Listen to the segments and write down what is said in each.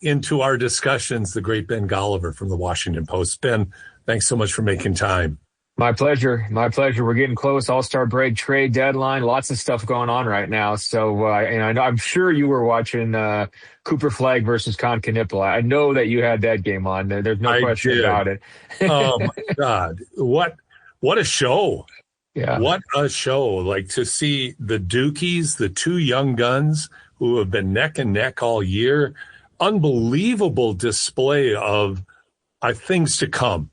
into our discussions the great Ben Golliver from the Washington Post. Ben, thanks so much for making time. My pleasure. My pleasure. We're getting close. All-Star break, trade deadline, lots of stuff going on right now. So, and I'm sure you were watching Cooper Flagg versus Con Knipple. I know that you had that game on. There's no question about it. Oh my God. What a show. Yeah. What a show. Like, to see the Dukies, the two young guns who have been neck and neck all year. Unbelievable display of things to come,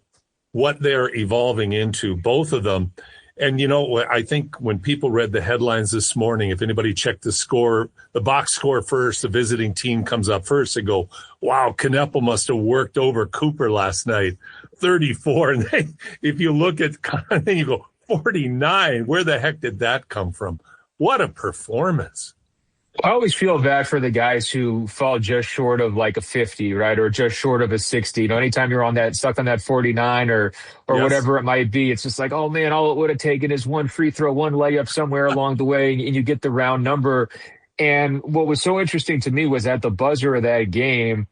what they're evolving into, both of them. And, you know, I think when people read the headlines this morning, if anybody checked the score, the box score first, the visiting team comes up first, they go, wow, Knipple must have worked over Cooper last night, 34. And then if you look at, then you go, 49. Where the heck did that come from? What a performance. I always feel bad for the guys who fall just short of like a 50, right? Or just short of a 60. You know, anytime you're on that, stuck on that 49 or yes, whatever it might be, it's just like, oh man, all it would have taken is one free throw, one layup somewhere along the way, and you get the round number. And what was so interesting to me was at the buzzer of that game,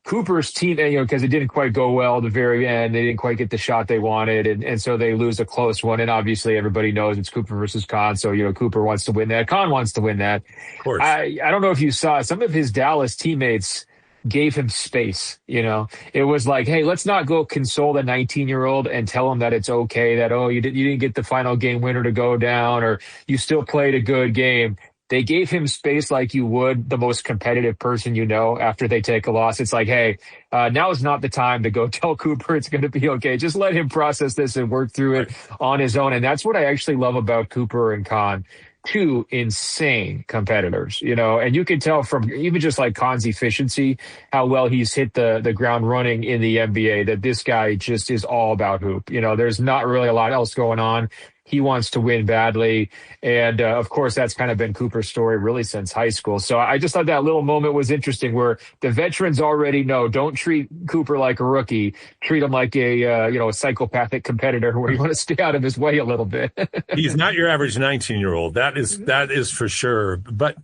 Cooper's team, you know, because it didn't quite go well at the very end. They didn't quite get the shot they wanted, and so they lose a close one. And obviously everybody knows it's Cooper versus Con, so, you know, Cooper wants to win that. Con wants to win that. Of course. I don't know if you saw, some of his Dallas teammates gave him space, you know. It was like, hey, let's not go console the 19-year-old and tell him that it's okay, that, oh, you didn't get the final game winner to go down, or you still played a good game. They gave him space like you would the most competitive person you know after they take a loss. It's like, hey, now is not the time to go tell Cooper it's going to be okay. Just let him process this and work through it on his own. And that's what I actually love about Cooper and Con. Two insane competitors, you know, and you can tell from even just like Con's efficiency, how well he's hit the ground running in the NBA, that this guy just is all about hoop. You know, there's not really a lot else going on. He wants to win badly. And, of course, that's kind of been Cooper's story really since high school. So I just thought that little moment was interesting where the veterans already know, don't treat Cooper like a rookie. Treat him like a psychopathic competitor where you want to stay out of his way a little bit. He's not your average 19-year-old. That is for sure. But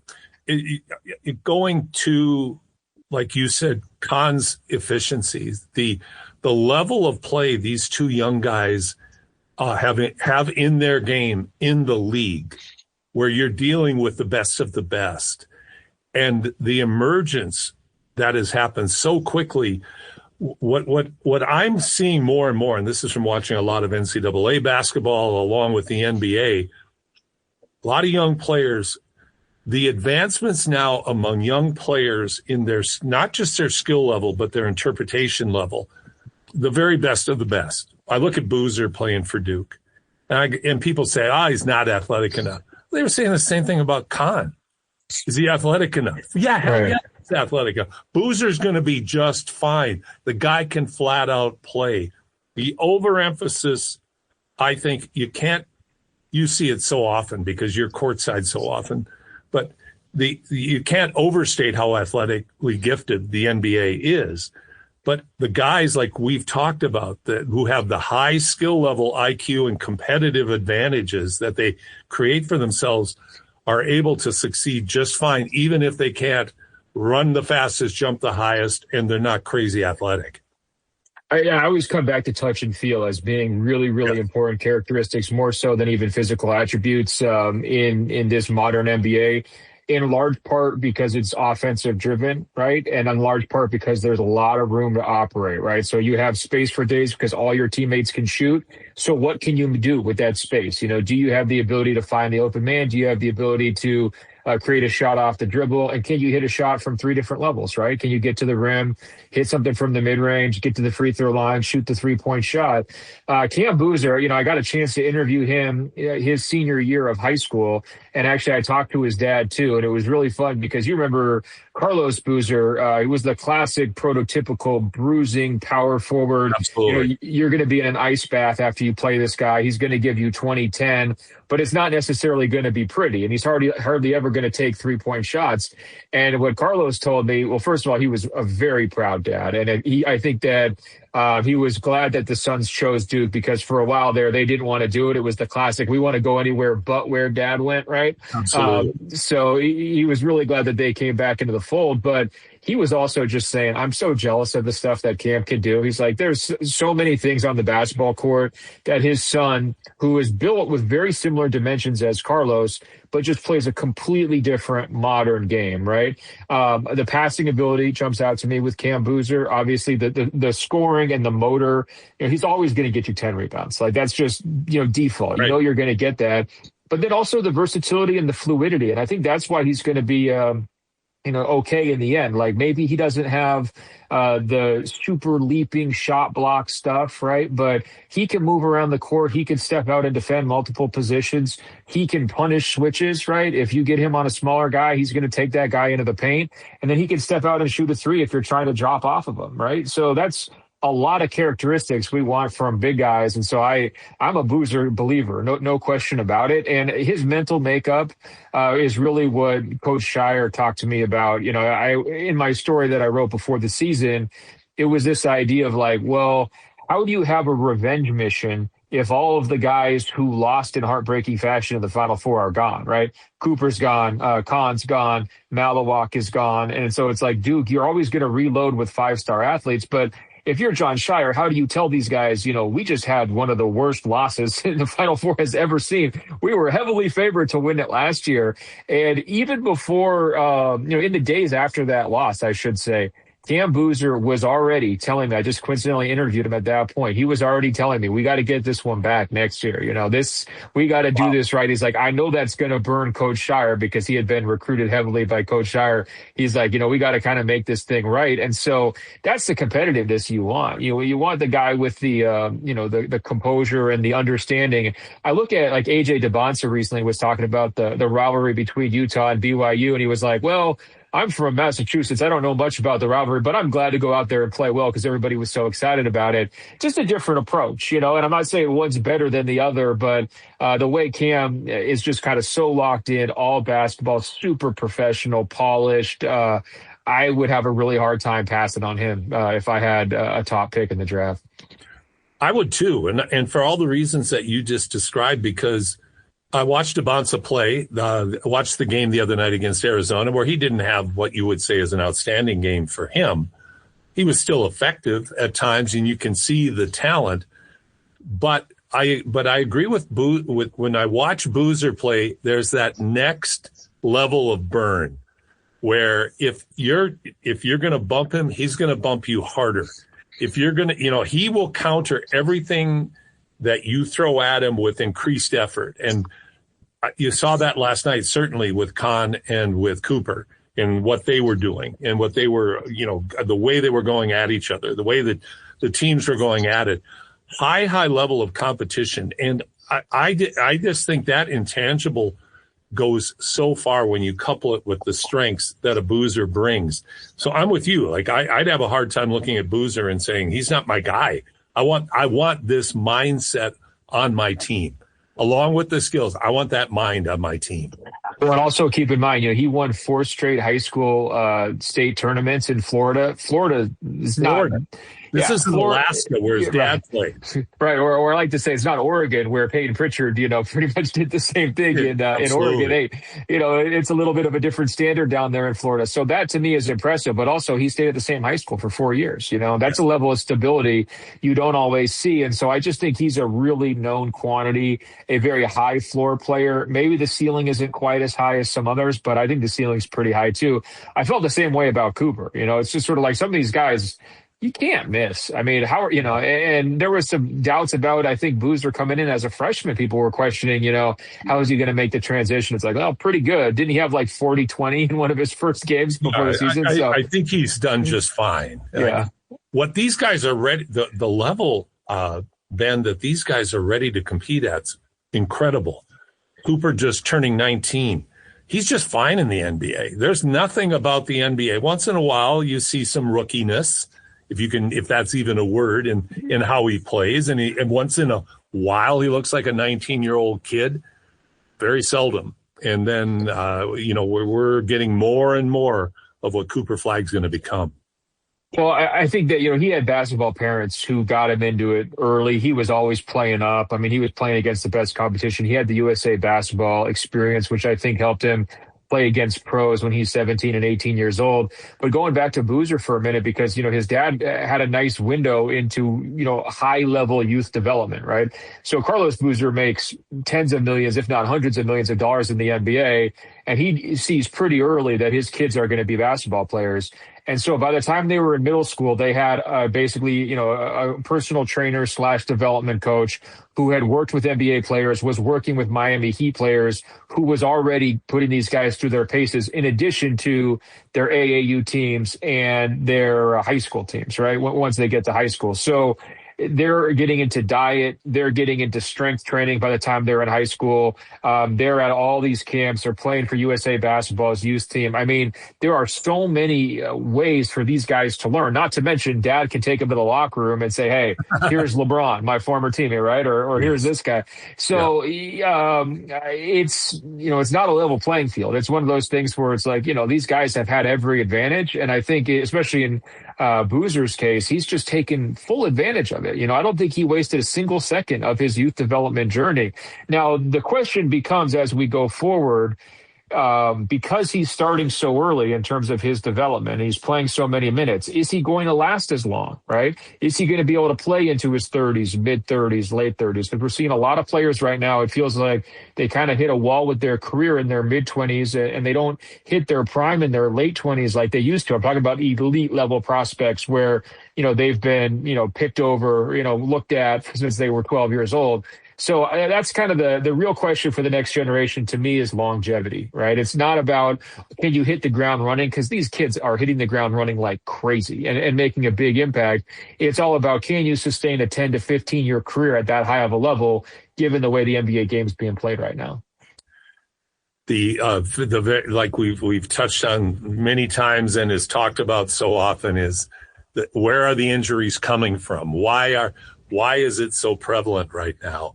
going to, like you said, Con's efficiencies, the level of play these two young guys have in their game in the league, where you're dealing with the best of the best, and the emergence that has happened so quickly. What I'm seeing more and more, and this is from watching a lot of NCAA basketball along with the NBA, a lot of young players, the advancements now among young players in their, not just their skill level, but their interpretation level, the very best of the best. I look at Boozer playing for Duke, and people say, he's not athletic enough. They were saying the same thing about Con. Is he athletic enough? Yeah, hell yeah, he's athletic enough. Boozer's going to be just fine. The guy can flat out play. The overemphasis, I think you see it so often because you're courtside so often, but you can't overstate how athletically gifted the NBA is. But the guys like we've talked about who have the high skill level IQ and competitive advantages that they create for themselves are able to succeed just fine, even if they can't run the fastest, jump the highest, and they're not crazy athletic. I always come back to touch and feel as being really, really important characteristics, more so than even physical attributes in this modern NBA. In large part because it's offensive driven, right? And in large part because there's a lot of room to operate, right? So you have space for days because all your teammates can shoot. So what can you do with that space? You know, do you have the ability to find the open man? Do you have the ability to create a shot off the dribble? And can you hit a shot from three different levels, right? Can you get to the rim, hit something from the mid-range, get to the free throw line, shoot the three-point shot? Cam Boozer, you know, I got a chance to interview him his senior year of high school. And actually, I talked to his dad, too. And it was really fun because you remember Carlos Boozer. He was the classic prototypical bruising power forward. Absolutely. You know, you're going to be in an ice bath after you play this guy. He's going to give you 20-10, but it's not necessarily going to be pretty. And he's hardly ever going to take three-point shots. And what Carlos told me, well, first of all, he was a very proud dad. And I think that he was glad that the Suns chose Duke because for a while there, they didn't want to do it. It was the classic, we want to go anywhere but where dad went, right? Absolutely. So he was really glad that they came back into the fold. But he was also just saying, I'm so jealous of the stuff that Cam can do. He's like, there's so many things on the basketball court that his son, who is built with very similar dimensions as Carlos, but just plays a completely different modern game, right? The passing ability jumps out to me with Cam Boozer. Obviously, the scoring and the motor, he's always going to get you 10 rebounds. Like, that's just, default. Right. You're going to get that. But then also the versatility and the fluidity. And I think that's why he's going to be, okay in the end. Like, maybe he doesn't have the super leaping shot block stuff, right? But he can move around the court. He can step out and defend multiple positions. He can punish switches, right? If you get him on a smaller guy, he's going to take that guy into the paint. And then he can step out and shoot a three if you're trying to drop off of him, right? So that's a lot of characteristics we want from big guys. And so I'm a Boozer believer, no question about it. And his mental makeup is really what Coach Shire talked to me about. In my story that I wrote before the season, it was this idea of like, well, how do you have a revenge mission if all of the guys who lost in heartbreaking fashion in the Final Four are gone, right? Cooper's gone, Kahn's gone, Malawak is gone. And so it's like, Duke, you're always going to reload with 5-star athletes, but if you're John Shire, how do you tell these guys, we just had one of the worst losses in the Final Four has ever seen. We were heavily favored to win it last year. And even before, in the days after that loss, I should say, Cam Boozer was already telling me, I just coincidentally interviewed him at that point. He was already telling me, we got to get this one back next year. We got to do this right. He's like, I know that's going to burn Coach Shire because he had been recruited heavily by Coach Shire. He's like, we got to kind of make this thing right. And so that's the competitiveness you want. You want the guy with the, the composure and the understanding. I look at like AJ DeBonsa recently was talking about the rivalry between Utah and BYU. And he was like, well, I'm from Massachusetts. I don't know much about the rivalry, but I'm glad to go out there and play well because everybody was so excited about it. Just a different approach, and I'm not saying one's better than the other, but the way Cam is just kind of so locked in, all basketball, super professional, polished. I would have a really hard time passing on him if I had a top pick in the draft. I would too, and for all the reasons that you just described, because I watched DeBonsa play, watched the game the other night against Arizona, where he didn't have what you would say is an outstanding game for him. He was still effective at times, and you can see the talent. But I agree with when I watch Boozer play, there's that next level of burn where if you're going to bump him, he's going to bump you harder. If you're going to, he will counter everything that you throw at him with increased effort. And you saw that last night, certainly with Kahn and with Cooper and what they were doing and what they were, the way they were going at each other, the way that the teams were going at it. High level of competition. And I just think that intangible goes so far when you couple it with the strengths that a Boozer brings. So I'm with you. Like I'd have a hard time looking at Boozer and saying, he's not my guy. I want this mindset on my team, along with the skills. I want that mind on my team. Well, and also keep in mind, he won 4 straight high school state tournaments in Florida. Florida is not. This is Alaska, where his dad played. Right, or I like to say it's not Oregon, where Peyton Pritchard, pretty much did the same thing in Oregon 8. It's a little bit of a different standard down there in Florida. So that to me is impressive. But also, he stayed at the same high school for 4 years. That's a level of stability you don't always see. And so I just think he's a really known quantity, a very high floor player. Maybe the ceiling isn't quite as high as some others, but I think the ceiling's pretty high too. I felt the same way about Cooper. It's just sort of like some of these guys you can't miss. I mean, and there was some doubts about, I think, Boozer coming in as a freshman. People were questioning, how is he going to make the transition? It's like, well, pretty good. Didn't he have like 40-20 in one of his first games before the season? I think he's done just fine. Yeah. What these guys are ready, the level, Ben, that these guys are ready to compete at's incredible. Cooper just turning 19. He's just fine in the NBA. There's nothing about the NBA. Once in a while, you see some rookiness, if that's even a word, in how he plays. And once in a while, he looks like a 19-year-old kid. Very seldom. And then, we're getting more and more of what Cooper Flagg's going to become. Well, I think that, he had basketball parents who got him into it early. He was always playing up. I mean, he was playing against the best competition. He had the USA basketball experience, which I think helped him play against pros when he's 17 and 18 years old. But going back to Boozer for a minute, because, his dad had a nice window into, high level youth development, right? So Carlos Boozer makes tens of millions, if not hundreds of millions of dollars in the NBA. And he sees pretty early that his kids are going to be basketball players. And so by the time they were in middle school, they had basically, a personal trainer / development coach who had worked with NBA players, was working with Miami Heat players, who was already putting these guys through their paces in addition to their AAU teams and their high school teams, right? Once they get to high school. So they're getting into diet. They're getting into strength training by the time they're in high school. They're at all these camps. They're playing for USA Basketball's youth team. I mean, there are so many ways for these guys to learn, not to mention dad can take them to the locker room and say, hey, here's LeBron, my former teammate, right? Or here's this guy. So it's, it's not a level playing field. It's one of those things where it's like, these guys have had every advantage. And I think especially in Boozer's case, he's just taken full advantage of it. I don't think he wasted a single second of his youth development journey. Now, the question becomes as we go forward, because he's starting so early in terms of his development, he's playing so many minutes, is he going to last as long, right? Is he going to be able to play into his 30s, mid-30s, late 30s? Because we're seeing a lot of players right now, it feels like they kind of hit a wall with their career in their mid-20s, and they don't hit their prime in their late 20s like they used to. I'm talking about elite level prospects where, they've been, picked over, looked at since they were 12 years old. So that's kind of the real question for the next generation to me is longevity, right? It's not about can you hit the ground running, because these kids are hitting the ground running like crazy and making a big impact. It's all about can you sustain a 10 to 15 year career at that high of a level, given the way the NBA game is being played right now. Like we've touched on many times and is talked about so often is where are the injuries coming from? Why is it so prevalent right now?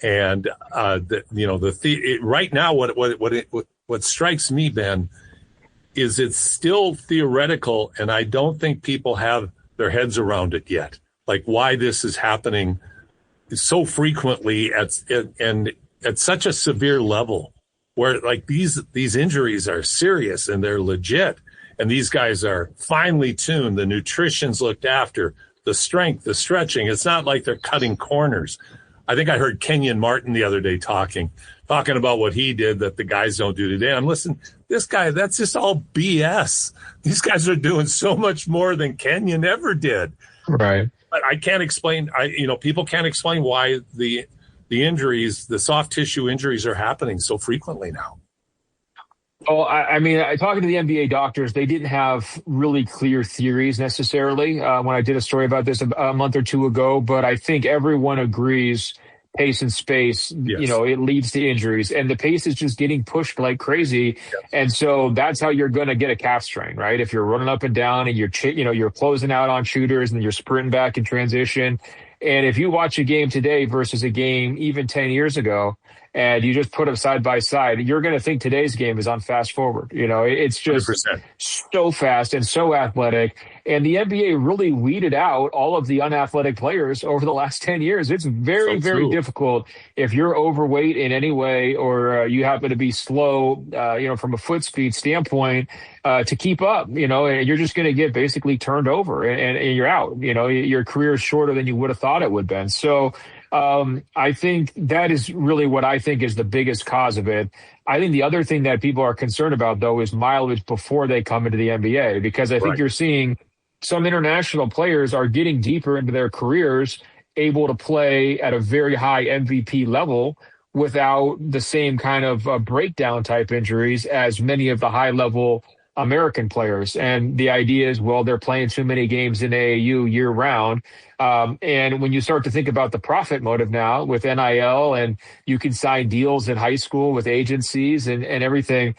And right now, what strikes me, Ben, is it's still theoretical, and I don't think people have their heads around it yet. Like why this is happening so frequently and at such a severe level, where like these injuries are serious and they're legit, and these guys are finely tuned. The nutrition's looked after, the strength, the stretching. It's not like they're cutting corners. I think I heard Kenyon Martin the other day talking about what he did that the guys don't do today. I'm listening, this guy, that's just all BS. These guys are doing so much more than Kenyon ever did. Right. But I can't explain, people can't explain why the injuries, the soft tissue injuries are happening so frequently now. Oh, I mean, talking to the NBA doctors, they didn't have really clear theories necessarily when I did a story about this a month or two ago. But I think everyone agrees pace and space, yes, it leads to injuries, and the pace is just getting pushed like crazy. Yes. And so that's how you're going to get a calf strain, right? If you're running up and down and you're closing out on shooters and you're sprinting back in transition. And if you watch a game today versus a game even 10 years ago, and you just put them side by side, you're going to think today's game is on fast forward. It's just 100%. so fast and so athletic. And the NBA really weeded out all of the unathletic players over the last 10 years. It's very, very difficult if you're overweight in any way or you happen to be slow, from a foot speed standpoint, to keep up, and you're just going to get basically turned over and you're out. Your career is shorter than you would have thought it would have been. So, I think that is really what I think is the biggest cause of it. I think the other thing that people are concerned about, though, is mileage before they come into the NBA, because I think you're seeing some international players are getting deeper into their careers, able to play at a very high MVP level without the same kind of breakdown type injuries as many of the high level American players. And the idea is, well, they're playing too many games in AAU year round. And when you start to think about the profit motive now with NIL, and you can sign deals in high school with agencies and everything,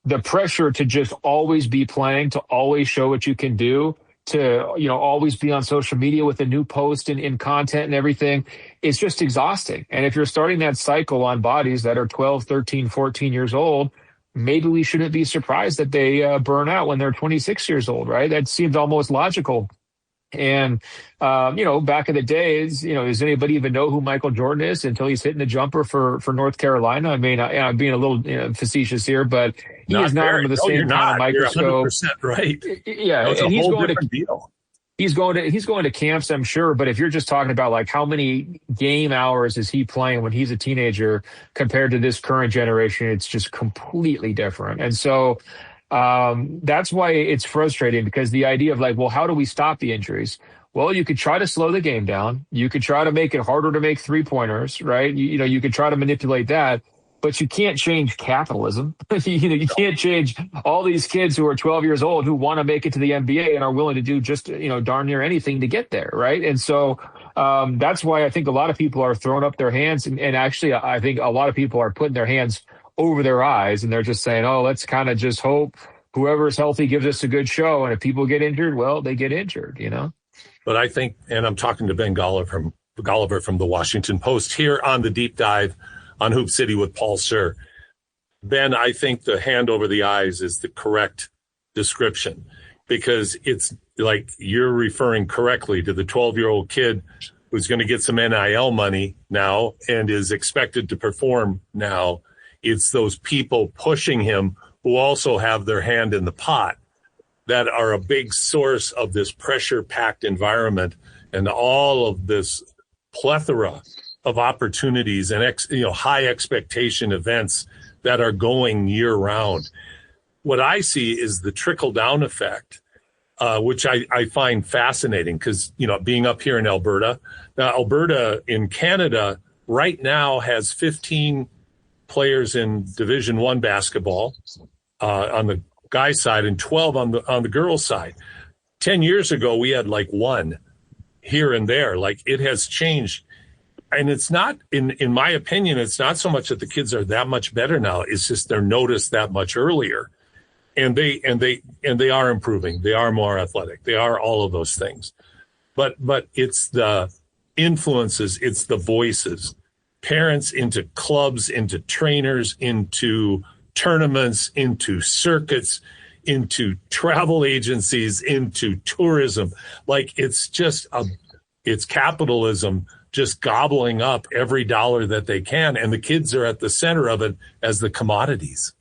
the pressure to just always be playing, to always show what you can do, to, always be on social media with a new post and in content and everything, it's just exhausting. And if you're starting that cycle on bodies that are 12, 13, 14 years old, maybe we shouldn't be surprised that they burn out when they're 26 years old, right? That seems almost logical. And, back in the days, does anybody even know who Michael Jordan is until he's hitting the jumper for North Carolina? I mean, I'm being a little facetious here, but he is Not not very. under the No, you're same kind of not. You're microscope. 100% right. Yeah. That's a And whole different deal. he's going to camps, I'm sure. But if you're just talking about like how many game hours is he playing when he's a teenager compared to this current generation, it's just completely different. And so, that's why it's frustrating, because the idea of like, well, how do we stop the injuries? Well, you could try to slow the game down. You could try to make it harder to make 3-pointers, right? You could try to manipulate that, but you can't change capitalism. You can't change all these kids who are 12 years old who want to make it to the NBA and are willing to do just, darn near anything to get there, right? And so, that's why I think a lot of people are throwing up their hands, and actually, I think a lot of people are putting their hands over their eyes, and they're just saying, oh, let's kind of just hope whoever's healthy gives us a good show. And if people get injured, well, they get injured, But I think, and I'm talking to Ben Golliver from the Washington Post here on the Deep Dive on Hoop City with Paul Sir. Ben, I think the hand over the eyes is the correct description, because it's like you're referring correctly to the 12-year-old kid who's going to get some NIL money now and is expected to perform now. It's those people pushing him who also have their hand in the pot that are a big source of this pressure-packed environment and all of this plethora of opportunities and high expectation events that are going year-round. What I see is the trickle-down effect, which I find fascinating because, being up here in Alberta. Now, Alberta in Canada right now has 15 players in Division I basketball on the guys' side and 12 on the girls' side. 10 years ago, we had like one here and there. Like, it has changed. And it's not, in my opinion, it's not so much that the kids are that much better now. It's just they're noticed that much earlier. And they are improving. They are more athletic. They are all of those things. But it's the influences, it's the voices. Parents into clubs, into trainers, into tournaments, into circuits, into travel agencies, into tourism. Like, it's just it's capitalism just gobbling up every dollar that they can. And the kids are at the center of it as the commodities.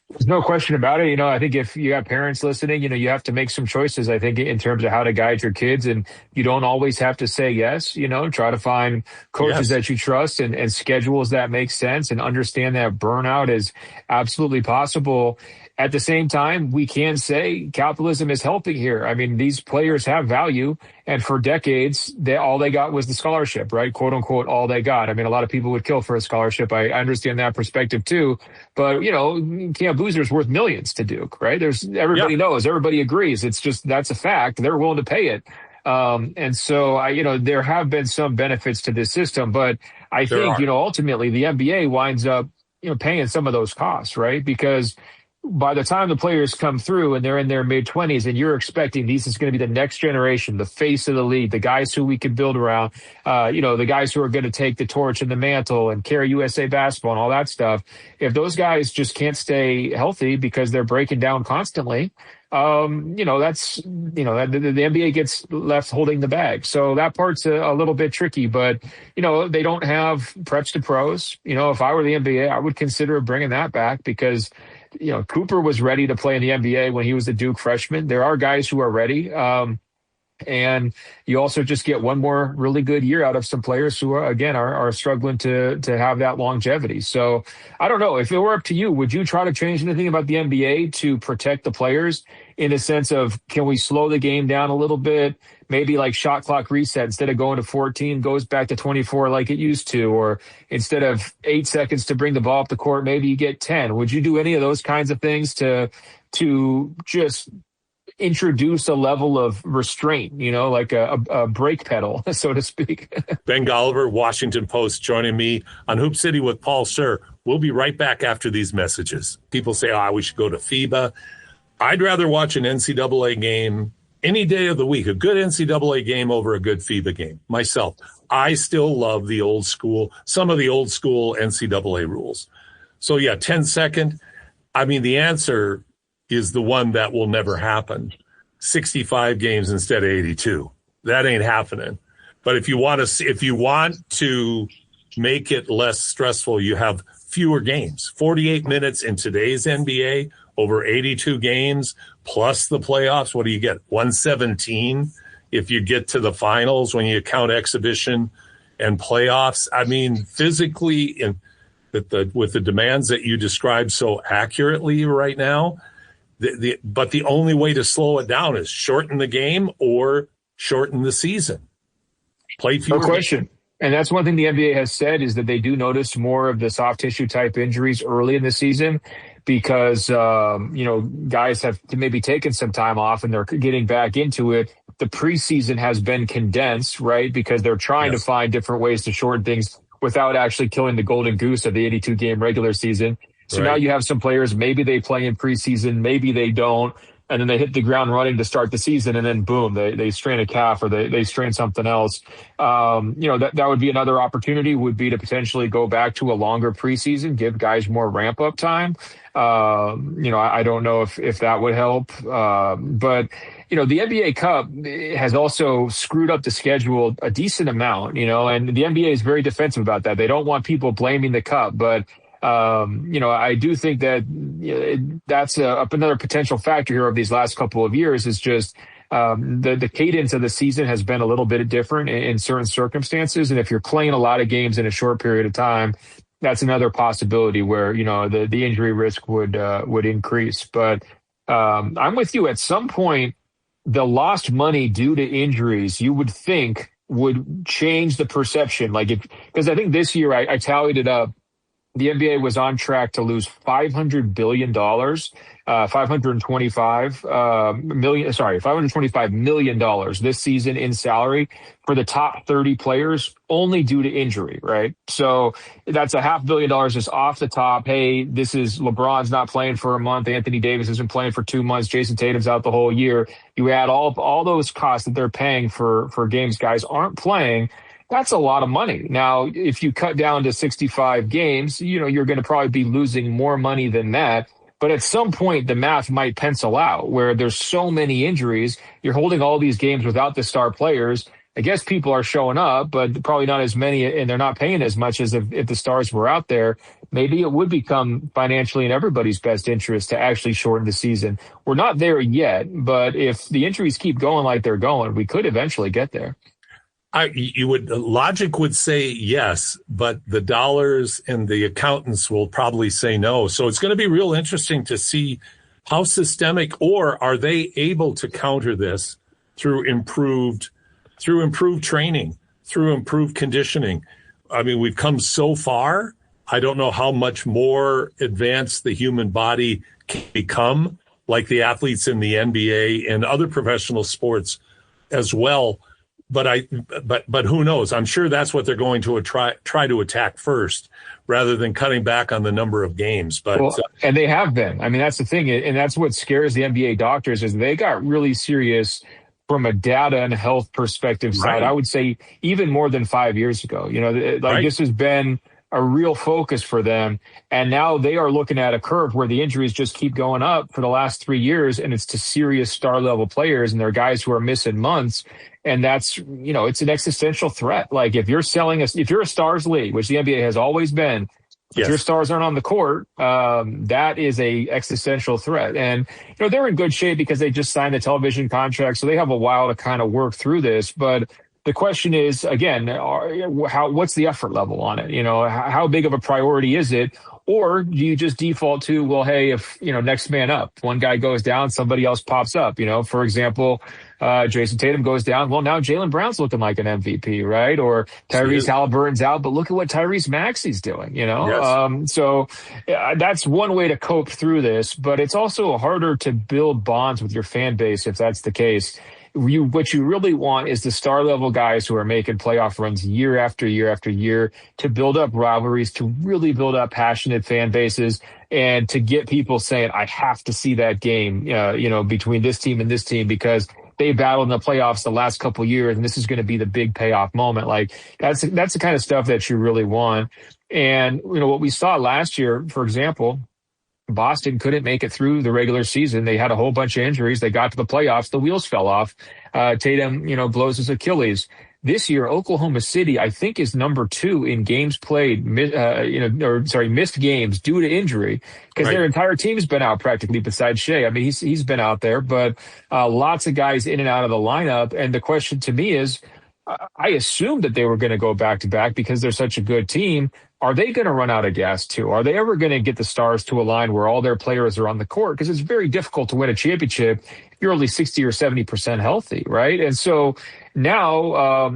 There's no question about it. I think if you have parents listening, you have to make some choices, I think, in terms of how to guide your kids. And you don't always have to say yes, try to find coaches that you trust and schedules that make sense, and understand that burnout is absolutely possible. At the same time, we can say capitalism is helping here. I mean, these players have value, and for decades, all they got was the scholarship, right? "Quote unquote," all they got. I mean, a lot of people would kill for a scholarship. I understand that perspective too, but Camp Boozer's worth millions to Duke, right? Everybody knows, everybody agrees. It's just, that's a fact. They're willing to pay it. And so there have been some benefits to this system, but I think, ultimately the NBA winds up, paying some of those costs, right? Because by the time the players come through and they're in their mid-20s, and you're expecting this is going to be the next generation, the face of the league, the guys who we can build around, the guys who are going to take the torch and the mantle and carry USA basketball and all that stuff. If those guys just can't stay healthy because they're breaking down constantly, that's, the NBA gets left holding the bag. So that part's a little bit tricky, but, they don't have preps to pros. If I were the NBA, I would consider bringing that back, because Cooper was ready to play in the NBA when he was a Duke freshman. There are guys who are ready. And you also just get one more really good year out of some players who are struggling to have that longevity. So I don't know, if it were up to you, would you try to change anything about the NBA to protect the players, in a sense of, can we slow the game down a little bit? Maybe like shot clock reset, instead of going to 14, goes back to 24 like it used to, or instead of 8 seconds to bring the ball up the court, maybe you get 10. Would you do any of those kinds of things to just introduce a level of restraint, like a brake pedal, so to speak? Ben Golliver, Washington Post, joining me on Hoop City with Paul Sir. We'll be right back after these messages. People say, we should go to FIBA. I'd rather watch an NCAA game any day of the week, a good NCAA game over a good FIBA game. Myself, I still love some of the old school NCAA rules. So 10 second. I mean, the answer is the one that will never happen. 65 games instead of 82. That ain't happening. But if you want to make it less stressful, you have fewer games. 48 minutes in today's NBA over 82 games plus the playoffs. What do you get? 117 if you get to the finals when you count exhibition and playoffs. I mean, physically, with the demands that you described so accurately right now, but the only way to slow it down is shorten the game or shorten the season. Play fewer. No question. And that's one thing the NBA has said is that they do notice more of the soft tissue type injuries early in the season because, guys have maybe taken some time off and they're getting back into it. The preseason has been condensed, right? Because they're trying to find different ways to shorten things without actually killing the golden goose of the 82 game regular season. So now you have some players, maybe they play in preseason, maybe they don't. And then they hit the ground running to start the season, and then boom, they strain a calf or they strain something else. That would be another opportunity, would be to potentially go back to a longer preseason, give guys more ramp up time. I don't know if that would help. But the NBA Cup has also screwed up the schedule a decent amount, and the NBA is very defensive about that. They don't want people blaming the Cup, but I do think that that's another potential factor here of these last couple of years is just the cadence of the season has been a little bit different in certain circumstances. And if you're playing a lot of games in a short period of time, that's another possibility where, the injury risk would increase. But I'm with you. At some point, the lost money due to injuries, you would think would change the perception. Because I think this year I tallied it up. The NBA was on track to lose $500 billion, $525 million this season in salary for the top 30 players only due to injury, right? So that's $500 million just off the top. Hey, this is LeBron's not playing for a month. Anthony Davis isn't playing for 2 months. Jason Tatum's out the whole year. You add all those costs that they're paying for games guys aren't playing. That's a lot of money. Now, if you cut down to 65 games, you're going to probably be losing more money than that. But at some point, the math might pencil out where there's so many injuries. You're holding all these games without the star players. I guess people are showing up, but probably not as many, and they're not paying as much as if the stars were out there. Maybe it would become financially in everybody's best interest to actually shorten the season. We're not there yet, but if the injuries keep going like they're going, we could eventually get there. Logic would say yes, but the dollars and the accountants will probably say no. So it's going to be real interesting to see how systemic, or are they able to counter this through improved training, through improved conditioning. I mean, we've come so far. I don't know how much more advanced the human body can become, like the athletes in the NBA and other professional sports as well. But who knows? I'm sure that's what they're going to try to attack first, rather than cutting back on the number of games. But and they have been. I mean, that's the thing, and that's what scares the NBA doctors is they got really serious from a data and health perspective side. I would say even more than 5 years ago. This has been a real focus for them, and now they are looking at a curve where the injuries just keep going up for the last 3 years, and it's to serious star level players, and they're guys who are missing months. And that's, it's an existential threat. Like if you're a stars league, which the NBA has always been, if your stars aren't on the court, that is a existential threat. And, they're in good shape because they just signed the television contract. So they have a while to kind of work through this. But the question is, again, what's the effort level on it? How big of a priority is it? Or do you just default to, well, hey, if, next man up, one guy goes down, somebody else pops up, for example, Jason Tatum goes down. Well, now Jaylen Brown's looking like an MVP, right? Or Tyrese Halliburton's out, but look at what Tyrese Maxey's doing, So that's one way to cope through this, but it's also harder to build bonds with your fan base if that's the case. What you really want is the star level guys who are making playoff runs year after year after year to build up rivalries, to really build up passionate fan bases, and to get people saying, I have to see that game, between this team and this team because they battled in the playoffs the last couple of years, and this is going to be the big payoff moment. Like that's the kind of stuff that you really want. And, what we saw last year, for example, Boston couldn't make it through the regular season. They had a whole bunch of injuries. They got to the playoffs. The wheels fell off. Tatum, blows his Achilles. This year, Oklahoma City, I think, is number 2 in games played, missed games due to injury, because their entire team's been out practically besides Shea. I mean, he's been out there, but lots of guys in and out of the lineup. And the question to me is, I assumed that they were going to go back to back because they're such a good team. Are they going to run out of gas too? Are they ever going to get the stars to align where all their players are on the court? Because it's very difficult to win a championship if you're only 60 or 70% healthy, right? And so now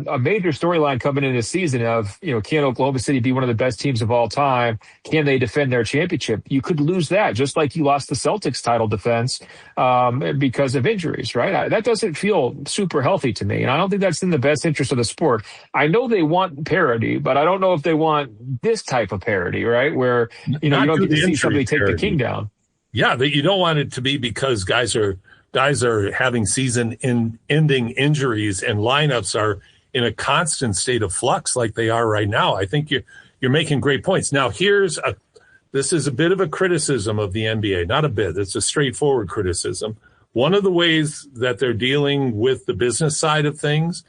a major storyline coming into this season of, can Oklahoma City be one of the best teams of all time? Can they defend their championship? You could lose that, just like you lost the Celtics title defense because of injuries, right? That doesn't feel super healthy to me. And I don't think that's in the best interest of the sport. I know they want parity, but I don't know if they want this type of parity, right? Where, you don't get to see somebody take the king down. Yeah, that you don't want it to be because guys are having season-ending injuries and lineups are in a constant state of flux like they are right now. I think you're making great points. Now, this is a bit of a criticism of the NBA. Not a bit. It's a straightforward criticism. One of the ways that they're dealing with the business side of things,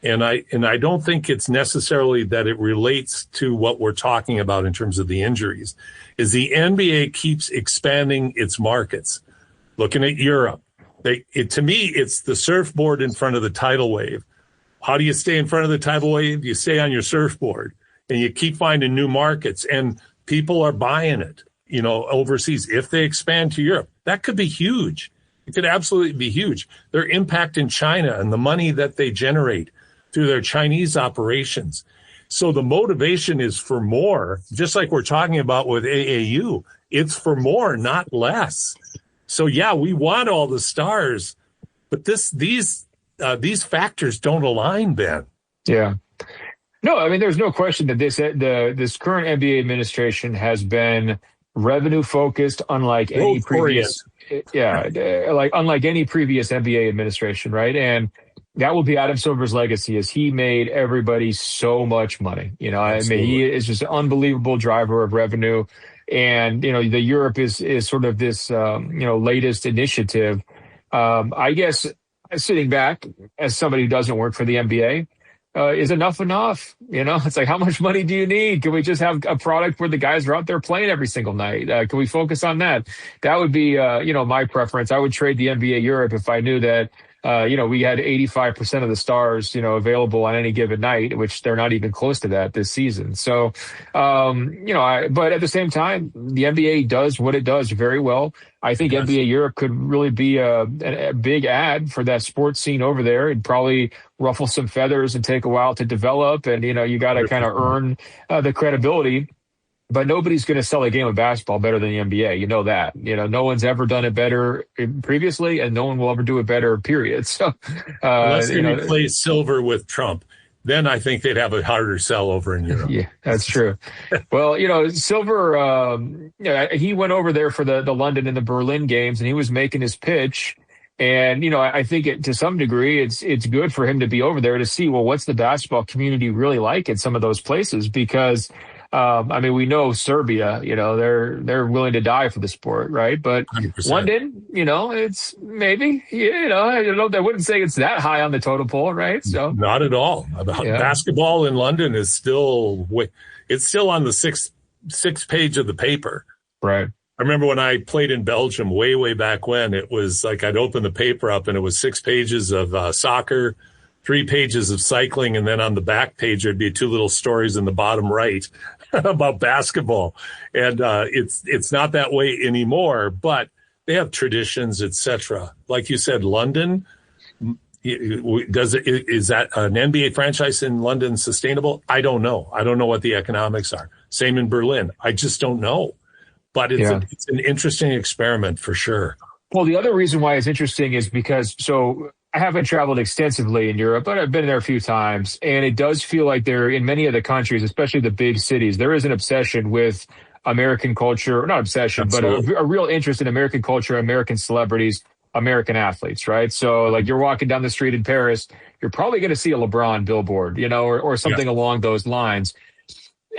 and I don't think it's necessarily that it relates to what we're talking about in terms of the injuries, is the NBA keeps expanding its markets. Looking at Europe, to me, it's the surfboard in front of the tidal wave. How do you stay in front of the tidal wave? You stay on your surfboard, and you keep finding new markets, and people are buying it, overseas. If they expand to Europe, that could be huge. It could absolutely be huge. Their impact in China and the money that they generate through their Chinese operations. So the motivation is for more, just like we're talking about with AAU. It's for more, not less. So yeah, we want all the stars, but these factors don't align, Ben. Yeah. No, I mean, there's no question that this current NBA administration has been revenue focused, unlike any previous. Unlike any previous NBA administration, right? And that will be Adam Silver's legacy, as he made everybody so much money. I mean, he is just an unbelievable driver of revenue. And, the Europe is sort of this, latest initiative. I guess sitting back as somebody who doesn't work for the NBA, is enough? It's like, how much money do you need? Can we just have a product where the guys are out there playing every single night? Can we focus on that? That would be, my preference. I would trade the NBA Europe if I knew that, we had 85% of the stars, available on any given night, which they're not even close to that this season. So, but at the same time, the NBA does what it does very well. I think NBA Europe could really be a big ad for that sports scene over there. It'd probably ruffle some feathers and take a while to develop. And, you got to kind of earn the credibility. But nobody's going to sell a game of basketball better than the NBA. You know that. No one's ever done it better previously, and no one will ever do it better, period. So, unless they replace Silver with Trump, then I think they'd have a harder sell over in Europe. Yeah, that's true. Well, Silver, he went over there for the London and the Berlin games, and he was making his pitch. And, I think to some degree, it's good for him to be over there to see, well, what's the basketball community really like in some of those places? Because we know Serbia, they're willing to die for the sport, right? But 100%. London, it's maybe, I wouldn't say it's that high on the totem pole, right? So not at all. Basketball in London is still on the sixth page of the paper. Right. I remember when I played in Belgium way back when, it was like I'd open the paper up and it was 6 pages of soccer, 3 pages of cycling, and then on the back page there'd be 2 little stories in the bottom right about basketball. And it's not that way anymore, but they have traditions, etc. Like you said, London, is that an NBA franchise in London sustainable? I don't know. I don't know what the economics are. Same in Berlin. I just don't know. But it's an interesting experiment for sure. Well, the other reason why it's interesting is because I haven't traveled extensively in Europe, but I've been there a few times, and it does feel like there, in many of the countries, especially the big cities, there is an obsession with American culture, not obsession, Absolutely. But a real interest in American culture, American celebrities, American athletes, right? So like you're walking down the street in Paris, you're probably going to see a LeBron billboard, or something along those lines.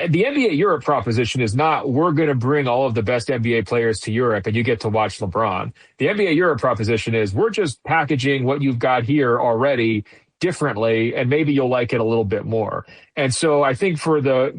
the NBA Europe proposition is not we're going to bring all of the best NBA players to Europe and you get to watch LeBron. The NBA Europe proposition is we're just packaging what you've got here already differently, and maybe you'll like it a little bit more. And so I think for the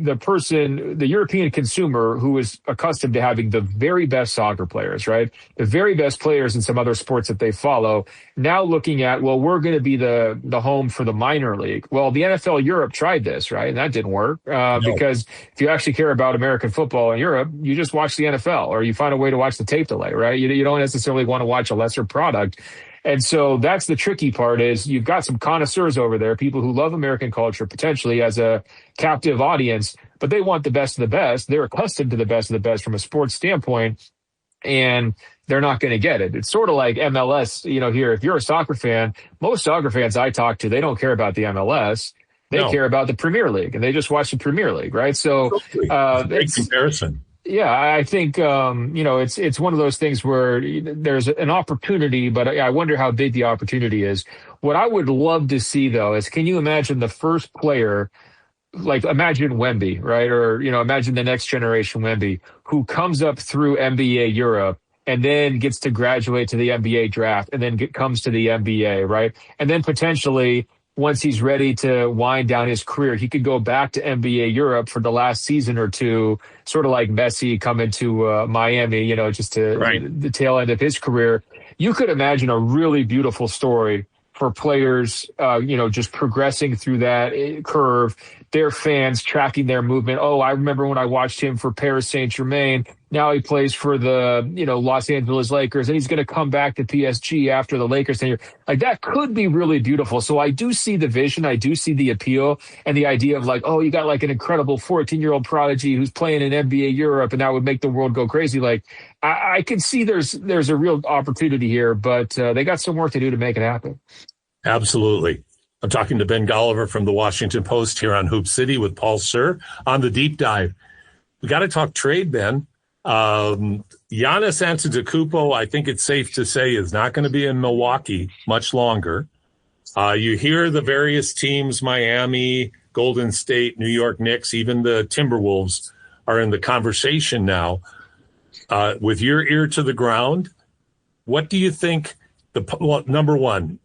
European consumer who is accustomed to having the very best soccer players, right? The very best players in some other sports that they follow, now looking at, well, we're going to be the home for the minor league. Well, the NFL Europe tried this, right? And that didn't work because if you actually care about American football in Europe, you just watch the NFL or you find a way to watch the tape delay, right? You don't necessarily want to watch a lesser product. And so that's the tricky part is you've got some connoisseurs over there, people who love American culture potentially as a captive audience, but they want the best of the best. They're accustomed to the best of the best from a sports standpoint, and they're not going to get it. It's sort of like MLS, here, if you're a soccer fan, most soccer fans I talk to, they don't care about the MLS. They care about the Premier League, and they just watch the Premier League, right? So great comparison. Yeah, I think, it's one of those things where there's an opportunity, but I wonder how big the opportunity is. What I would love to see, though, is can you imagine the first player, like imagine Wemby, right? Or, imagine the next generation Wemby who comes up through NBA Europe and then gets to graduate to the NBA draft and then comes to the NBA, right? And then potentially once he's ready to wind down his career, he could go back to NBA Europe for the last season or two, sort of like Messi coming to Miami, just to the tail end of his career. You could imagine a really beautiful story for players, just progressing through that curve, their fans tracking their movement. Oh, I remember when I watched him for Paris Saint-Germain. Now he plays for the, Los Angeles Lakers, and he's going to come back to PSG after the Lakers tenure. Like, that could be really beautiful. So I do see the vision. I do see the appeal and the idea of like, oh, you got like an incredible 14-year-old prodigy who's playing in NBA Europe, and that would make the world go crazy. Like, I can see there's a real opportunity here, but they got some work to do to make it happen. Absolutely. I'm talking to Ben Golliver from the Washington Post here on Hoop City with Paul Sir on the deep dive. We got to talk trade, Ben. Giannis Antetokounmpo, I think it's safe to say, is not going to be in Milwaukee much longer. You hear the various teams, Miami, Golden State, New York Knicks, even the Timberwolves are in the conversation now. With your ear to the ground, what do you think? Number one,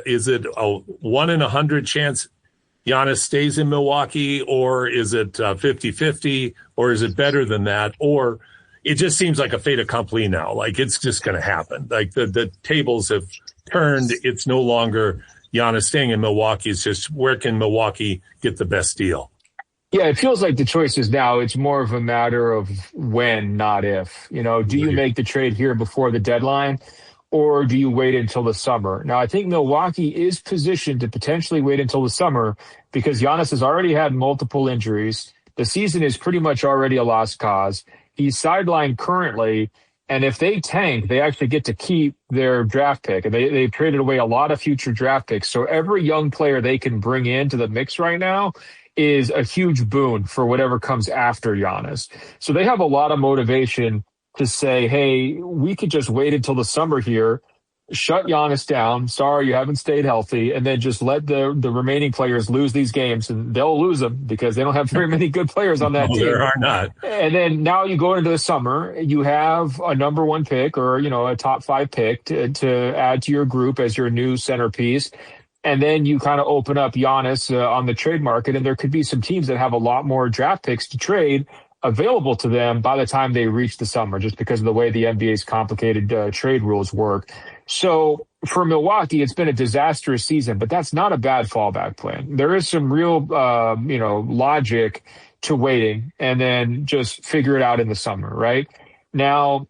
is it a 1 in 100 chance Giannis stays in Milwaukee, or is it 50-50, or is it better than that? Or it just seems like a fait accompli now. Like, it's just going to happen. Like, the tables have turned. It's no longer Giannis staying in Milwaukee. It's just, where can Milwaukee get the best deal? Yeah, it feels like the choice is now. It's more of a matter of when, not if. Do you make the trade here before the deadline, or do you wait until the summer? Now, I think Milwaukee is positioned to potentially wait until the summer because Giannis has already had multiple injuries. The season is pretty much already a lost cause. He's sidelined currently, and if they tank, they actually get to keep their draft pick. And they've traded away a lot of future draft picks. So every young player they can bring into the mix right now is a huge boon for whatever comes after Giannis. So they have a lot of motivation to say, hey, we could just wait until the summer here, shut Giannis down. Sorry, you haven't stayed healthy. And then just let the remaining players lose these games, and they'll lose them because they don't have very many good players on that team. There are not. And then now you go into the summer, you have a number 1 pick or, a top 5 pick to add to your group as your new centerpiece. And then you kind of open up Giannis on the trade market, and there could be some teams that have a lot more draft picks to trade available to them by the time they reach the summer, just because of the way the NBA's complicated trade rules work. So for Milwaukee, it's been a disastrous season, but that's not a bad fallback plan. There is some real, logic to waiting and then just figure it out in the summer, right? Now,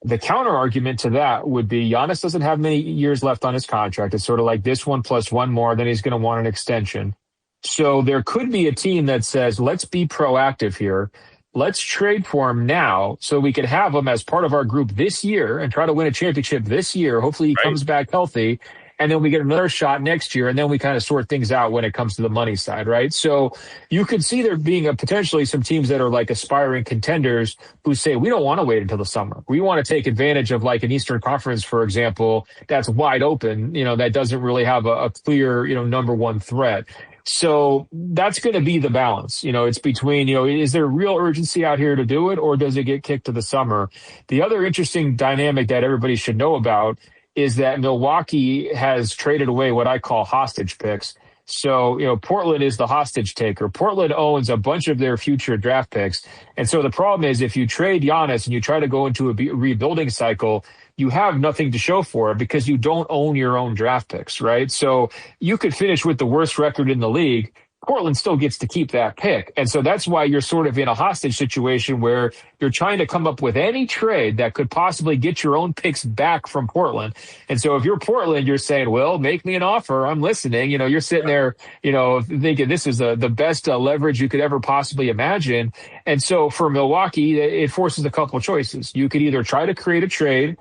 the counter argument to that would be Giannis doesn't have many years left on his contract. It's sort of like this one plus one more, then he's going to want an extension. So there could be a team that says, let's be proactive here. Let's trade for him now so we could have him as part of our group this year and try to win a championship this year. Hopefully he comes back healthy, and then we get another shot next year, and then we kind of sort things out when it comes to the money side, right? So you could see there being potentially some teams that are like aspiring contenders who say, we don't want to wait until the summer. We want to take advantage of like an Eastern Conference, for example, that's wide open, that doesn't really have a clear, number 1 threat. So that's going to be the balance. It's between, is there real urgency out here to do it, or does it get kicked to the summer? The other interesting dynamic that everybody should know about is that Milwaukee has traded away what I call hostage picks. So, Portland is the hostage taker. Portland owns a bunch of their future draft picks. And so the problem is if you trade Giannis and you try to go into a rebuilding cycle, you have nothing to show for it because you don't own your own draft picks, right? So you could finish with the worst record in the league. Portland still gets to keep that pick. And so that's why you're sort of in a hostage situation where you're trying to come up with any trade that could possibly get your own picks back from Portland. And so if you're Portland, you're saying, well, make me an offer. I'm listening. You're sitting there, thinking this is the best leverage you could ever possibly imagine. And so for Milwaukee, it forces a couple of choices. You could either try to create a trade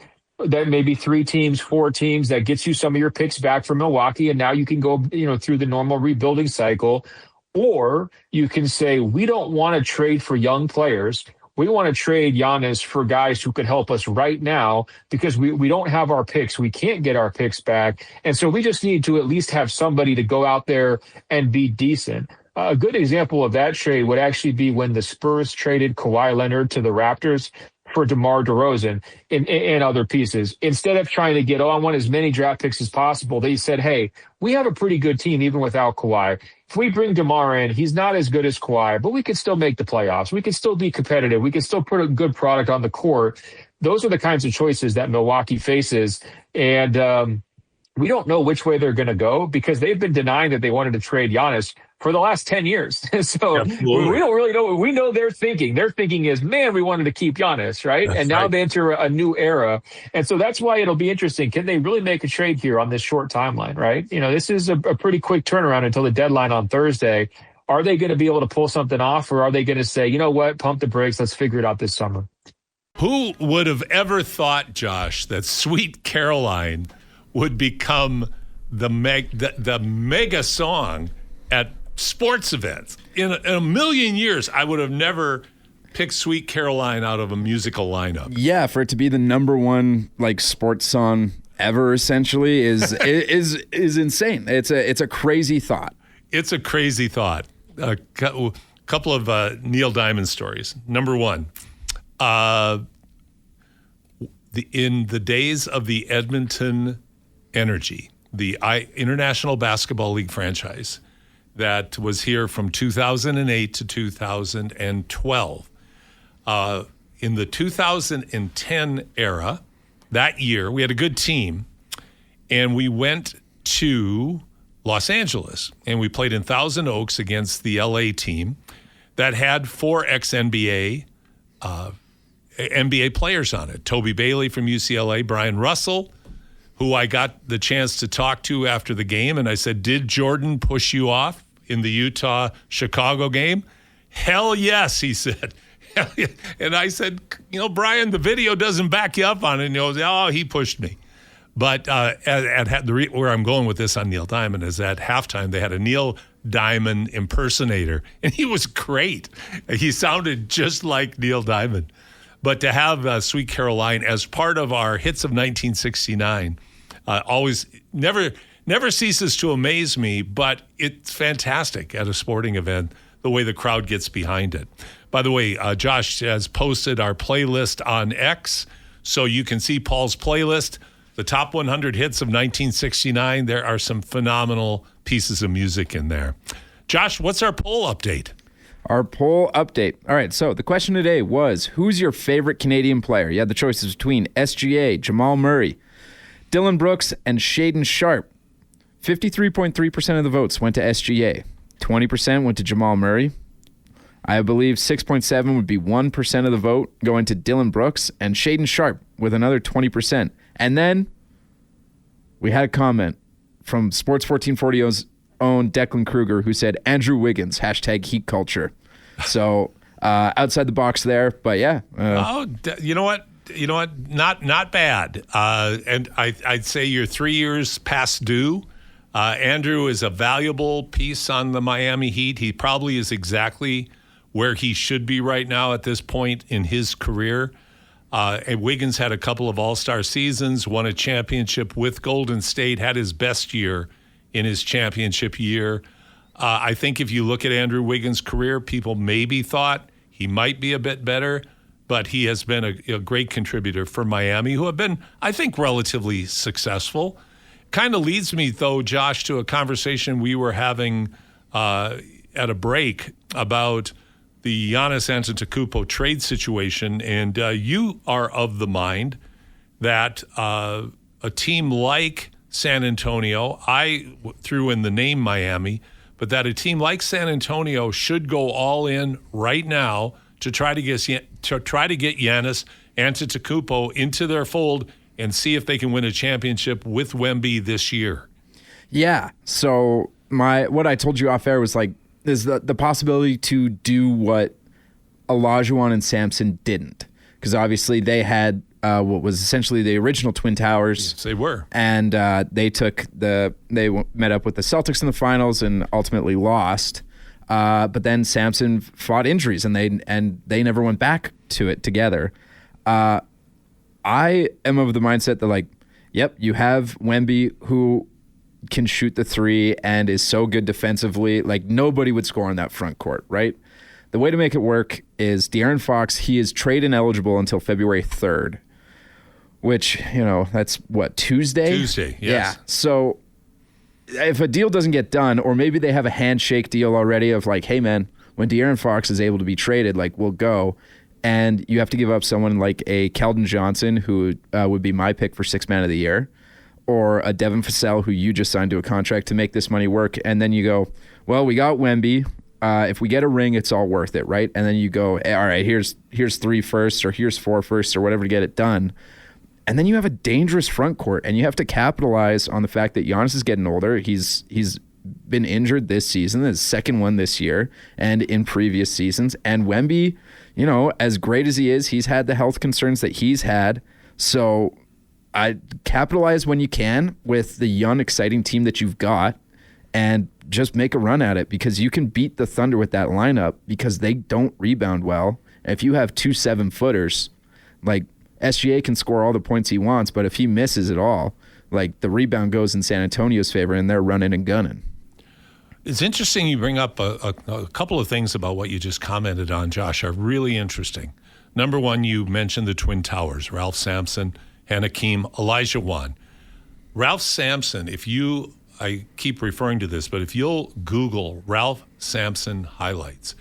that maybe 3 teams, 4 teams that gets you some of your picks back from Milwaukee. And now you can go, through the normal rebuilding cycle. Or you can say, we don't want to trade for young players. We want to trade Giannis for guys who can help us right now because we don't have our picks. We can't get our picks back. And so we just need to at least have somebody to go out there and be decent. A good example of that trade would actually be when the Spurs traded Kawhi Leonard to the Raptors for DeMar DeRozan and other pieces. Instead of trying to get, I want as many draft picks as possible, they said, hey, we have a pretty good team even without Kawhi. If we bring DeMar in, he's not as good as Kawhi, but we can still make the playoffs. We can still be competitive. We can still put a good product on the court. Those are the kinds of choices that Milwaukee faces. And we don't know which way they're going to go because they've been denying that they wanted to trade Giannis for the last 10 years. So we don't really know. We know their thinking. Their thinking is, man, we wanted to keep Giannis, right? That's and now they enter a new era. And so that's why it'll be interesting. Can they really make a trade here on this short timeline, right? This is a pretty quick turnaround until the deadline on Thursday. Are they going to be able to pull something off, or are they going to say, you know what, pump the brakes, let's figure it out this summer? Who would have ever thought, Josh, that Sweet Caroline would become the mega song at sports events? In a million years, I would have never picked Sweet Caroline out of a musical lineup. Yeah, for it to be the number one sports song ever, essentially, is insane. It's a crazy thought. It's a crazy thought. A couple of Neil Diamond stories. Number one, in the days of the Edmonton Energy, the International Basketball League franchise that was here from 2008 to 2012. In the 2010 era, that year, we had a good team, and we went to Los Angeles, and we played in Thousand Oaks against the LA team that had 4 ex-NBA NBA players on it. Toby Bailey from UCLA, Brian Russell, who I got the chance to talk to after the game, and I said, did Jordan push you off in the Utah-Chicago game? Hell yes, he said. Hell yeah. And I said, Brian, the video doesn't back you up on it. And he goes, oh, he pushed me. But where I'm going with this on Neil Diamond is at halftime, they had a Neil Diamond impersonator, and he was great. He sounded just like Neil Diamond. But to have Sweet Caroline as part of our hits of 1969 always never ceases to amaze me, but it's fantastic at a sporting event, the way the crowd gets behind it. By the way, Josh has posted our playlist on X, so you can see Paul's playlist, the top 100 hits of 1969. There are some phenomenal pieces of music in there. Josh, what's our poll update? Our poll update. All right, so the question today was, who's your favorite Canadian player? You had the choices between SGA, Jamal Murray, Dylan Brooks, and Shaden Sharp. 53.3% of the votes went to SGA. 20% went to Jamal Murray. I believe 6.7 would be 1% of the vote going to Dylan Brooks, and Shaden Sharp with another 20%. And then we had a comment from Sports 1440's own Declan Kruger, who said Andrew Wiggins, #heat culture. So outside the box there, but yeah. You know what? Not bad. And I'd say you're 3 years past due. Andrew is a valuable piece on the Miami Heat. He probably is exactly where he should be right now at this point in his career. And Wiggins had a couple of all-star seasons, won a championship with Golden State, had his best year in his championship year. I think if you look at Andrew Wiggins' career, people maybe thought he might be a bit better, but he has been a great contributor for Miami, who have been, I think, relatively successful. Kind of leads me, though, Josh, to a conversation we were having at a break about the Giannis Antetokounmpo trade situation, and you are of the mind that a team like San Antonio, I threw in the name Miami, but that a team like San Antonio should go all in right now to try to get Giannis Antetokounmpo into their fold and see if they can win a championship with Wemby this year. Yeah. So what I told you off air was like, is the possibility to do what Olajuwon and Sampson didn't, because obviously they had what was essentially the original Twin Towers. Yes, they were, and they met up with the Celtics in the finals and ultimately lost. But then Sampson fought injuries, and they never went back to it together. I am of the mindset that, like, yep, you have Wemby, who can shoot the three and is so good defensively. Like, nobody would score on that front court, right? The way to make it work is De'Aaron Fox, he is trade ineligible until February 3rd, which, that's what, Tuesday? Tuesday, yes. Yeah. So if a deal doesn't get done, or maybe they have a handshake deal already of like, hey, man, when De'Aaron Fox is able to be traded, like, we'll go. And you have to give up someone like a Keldon Johnson, who would be my pick for Sixth Man of the Year, or a Devin Vassell, who you just signed to a contract to make this money work. And then you go, well, we got Wemby. If we get a ring, it's all worth it, right? And then you go, all right, here's 3 firsts, or here's 4 firsts, or whatever to get it done. And then you have a dangerous front court, and you have to capitalize on the fact that Giannis is getting older. He's been injured this season, his second one this year, and in previous seasons. And Wemby, as great as he is, he's had the health concerns that he's had. So I capitalize when you can with the young, exciting team that you've got, and just make a run at it, because you can beat the Thunder with that lineup, because they don't rebound well. And if you have 2 7-footers, like, SGA can score all the points he wants, but if he misses it all, like, the rebound goes in San Antonio's favor, and they're running and gunning. It's interesting you bring up a couple of things about what you just commented on, Josh, are really interesting. Number one, you mentioned the Twin Towers, Ralph Sampson, Hakeem Olajuwon. Ralph Sampson, I keep referring to this, but if you'll Google Ralph Sampson highlights,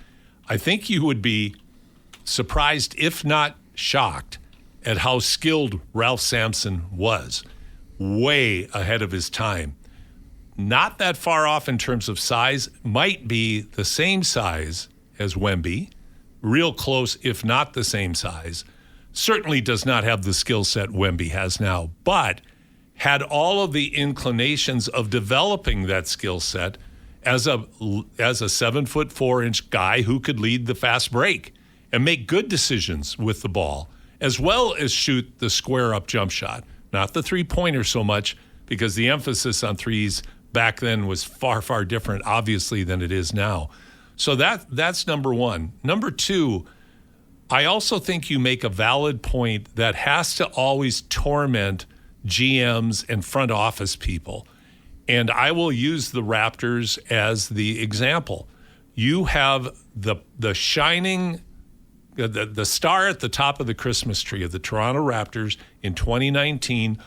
I think you would be surprised, if not shocked, at how skilled Ralph Sampson was. Way ahead of his time. Not that far off in terms of size, might be the same size as Wemby, real close, if not the same size. Certainly does not have the skill set Wemby has now, but had all of the inclinations of developing that skill set as a 7'4" guy who could lead the fast break and make good decisions with the ball, as well as shoot the square-up jump shot. Not the three-pointer so much, because the emphasis on threes back then was far, far different, obviously, than it is now. So that's number one. Number two, I also think you make a valid point that has to always torment GMs and front office people. And I will use the Raptors as the example. You have the shining... The star at the top of the Christmas tree of the Toronto Raptors in 2019,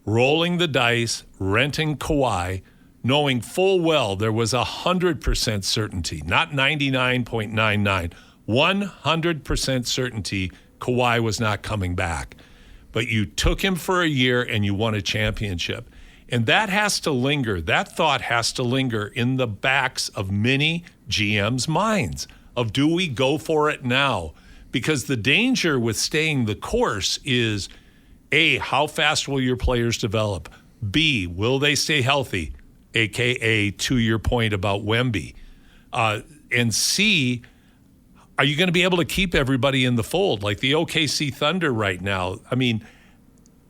rolling the dice, renting Kawhi, knowing full well there was 100% certainty, not 99.99, 100% certainty Kawhi was not coming back. But you took him for a year and you won a championship. And that has to linger. That thought has to linger in the backs of many GMs' minds of, do we go for it now? Because the danger with staying the course is, A, how fast will your players develop? B, will they stay healthy? AKA, to your point about Wemby. And C, are you going to be able to keep everybody in the fold? Like the OKC Thunder right now. I mean,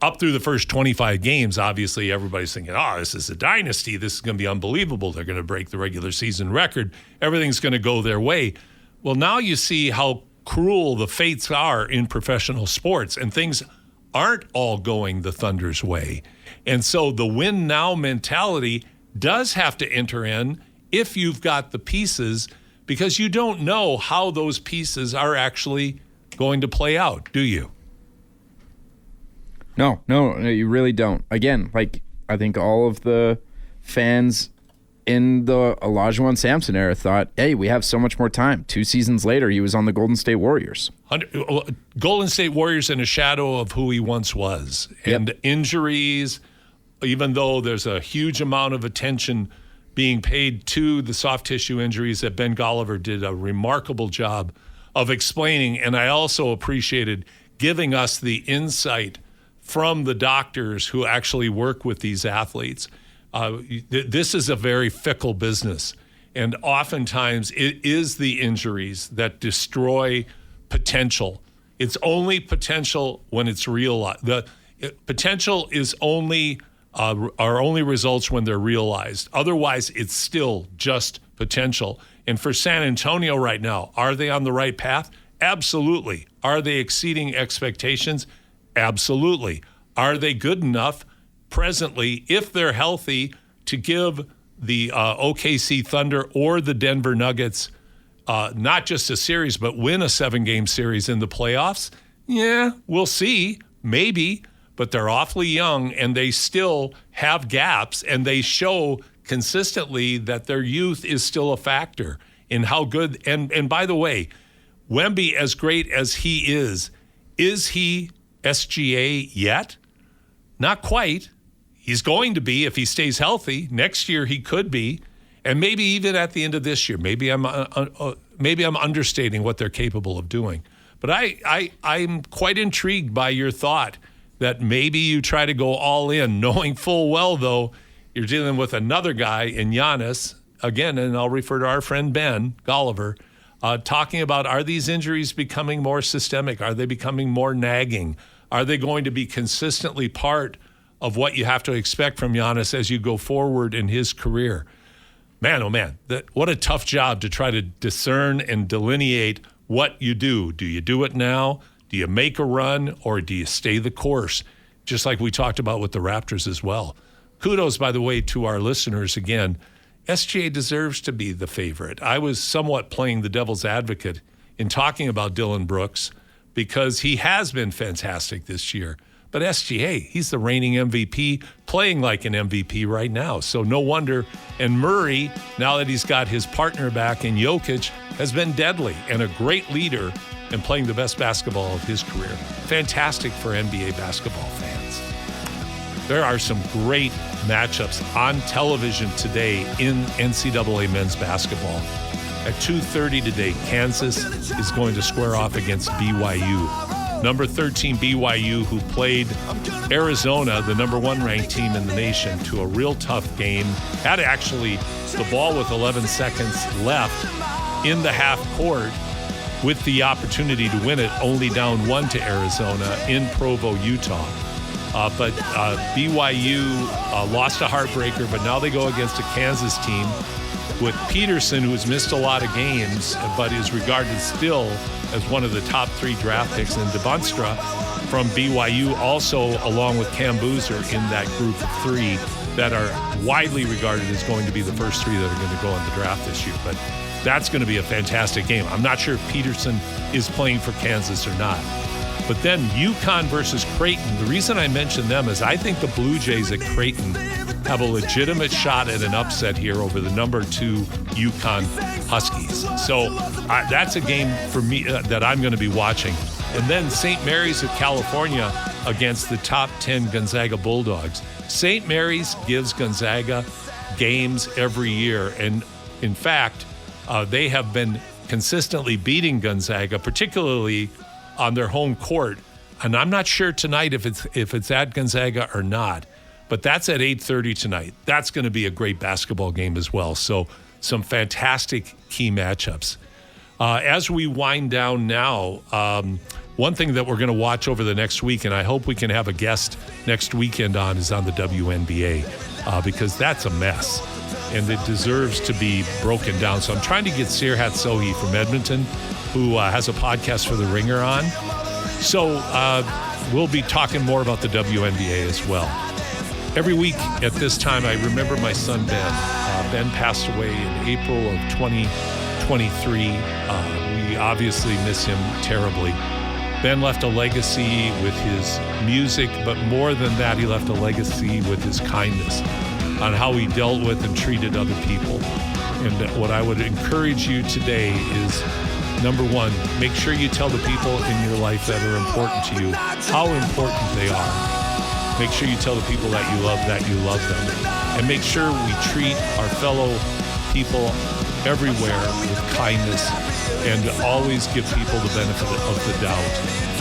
up through the first 25 games, obviously everybody's thinking, this is a dynasty. This is going to be unbelievable. They're going to break the regular season record. Everything's going to go their way. Well, now you see how cruel the fates are in professional sports, and things aren't all going the Thunder's way. And so the win now mentality does have to enter in if you've got the pieces, because you don't know how those pieces are actually going to play out, do you? No, you really don't. Again, like, I think all of the fans in the Olajuwon Sampson era thought, hey, we have so much more time. 2 seasons later, he was on the Golden State Warriors. Golden State Warriors in a shadow of who he once was. And injuries, even though there's a huge amount of attention being paid to the soft tissue injuries that Ben Golliver did a remarkable job of explaining. And I also appreciated giving us the insight from the doctors who actually work with these athletes. This is a very fickle business, and oftentimes it is the injuries that destroy potential. It's only potential when it's realized. The potential is only are only results when they're realized. Otherwise, it's still just potential. And for San Antonio right now, are they on the right path? Absolutely. Are they exceeding expectations? Absolutely. Are they good enough presently, if they're healthy, to give the OKC Thunder or the Denver Nuggets not just a series, but win a 7-game series in the playoffs? Yeah, we'll see. Maybe. But they're awfully young, and they still have gaps, and they show consistently that their youth is still a factor in how good. And by the way, Wemby, as great as he is he SGA yet? Not quite. He's going to be if he stays healthy. Next year he could be, and maybe even at the end of this year. Maybe I'm understating what they're capable of doing. But I'm quite intrigued by your thought that maybe you try to go all in, knowing full well, though, you're dealing with another guy in Giannis, again, and I'll refer to our friend Ben Golliver, talking about, are these injuries becoming more systemic? Are they becoming more nagging? Are they going to be consistently part of what you have to expect from Giannis as you go forward in his career? Man, oh man, what a tough job to try to discern and delineate what you do. Do you do it now? Do you make a run, or do you stay the course? Just like we talked about with the Raptors as well. Kudos, by the way, to our listeners again. SGA deserves to be the favorite. I was somewhat playing the devil's advocate in talking about Dillon Brooks because he has been fantastic this year. But SGA, he's the reigning MVP, playing like an MVP right now. So no wonder. And Murray, now that he's got his partner back in Jokic, has been deadly and a great leader and playing the best basketball of his career. Fantastic for NBA basketball fans. There are some great matchups on television today in NCAA men's basketball. At 2:30 today, Kansas is going to square off against BYU. Number 13 BYU, who played Arizona, the number 1 ranked team in the nation, to a real tough game. Had actually the ball with 11 seconds left in the half court with the opportunity to win it, only down 1 to Arizona in Provo, Utah. But BYU lost a heartbreaker, but now they go against a Kansas team with Peterson, who has missed a lot of games, but is regarded still as one of the top 3 draft picks, and DeBunstra from BYU also, along with Cam Boozer, in that group of 3 that are widely regarded as going to be the first 3 that are going to go in the draft this year. But that's going to be a fantastic game. I'm not sure if Peterson is playing for Kansas or not. But then UConn versus Creighton. The reason I mention them is I think the Blue Jays at Creighton have a legitimate shot at an upset here over the number 2 UConn Huskies. So that's a game for me that I'm going to be watching. And then St. Mary's of California against the top 10 Gonzaga Bulldogs. St. Mary's gives Gonzaga games every year. And in fact, they have been consistently beating Gonzaga, particularly on their home court. And I'm not sure tonight if it's at Gonzaga or not. But that's at 8:30 tonight. That's going to be a great basketball game as well. So some fantastic key matchups. As we wind down now, one thing that we're going to watch over the next week, and I hope we can have a guest next weekend on, is on the WNBA, because that's a mess. And it deserves to be broken down. So I'm trying to get Sirhat Sohi from Edmonton, who has a podcast for The Ringer on. So we'll be talking more about the WNBA as well. Every week at this time, I remember my son Ben. Ben passed away in April of 2023. We obviously miss him terribly. Ben left a legacy with his music, but more than that, he left a legacy with his kindness on how he dealt with and treated other people. And what I would encourage you today is, number one, make sure you tell the people in your life that are important to you how important they are. Make sure you tell the people that you love them. And make sure we treat our fellow people everywhere with kindness and always give people the benefit of the doubt,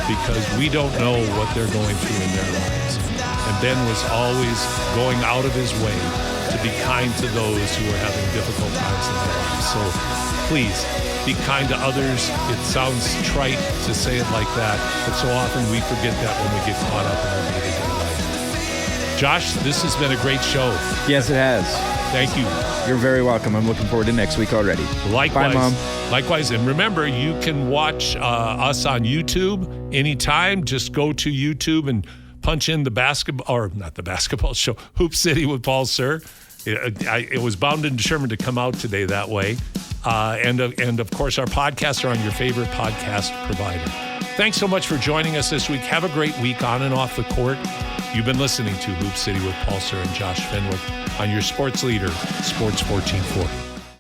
because we don't know what they're going through in their lives. And Ben was always going out of his way to be kind to those who are having difficult times in their lives. So please, be kind to others. It sounds trite to say it like that, but so often we forget that when we get caught up in our day-to-day life. Josh, this has been a great show. Yes, it has. Thank you. You're very welcome. I'm looking forward to next week already. Likewise. Bye, Mom. Likewise. And remember, you can watch us on YouTube anytime. Just go to YouTube and punch in the basketball, or not the basketball show, Hoop City with Paul Sir. It was bound and determined to come out today that way. And of course, our podcasts are on your favorite podcast provider. Thanks so much for joining us this week. Have a great week on and off the court. You've been listening to Hoop City with Paul Sir and Josh Fenwick on your sports leader, Sports 1440.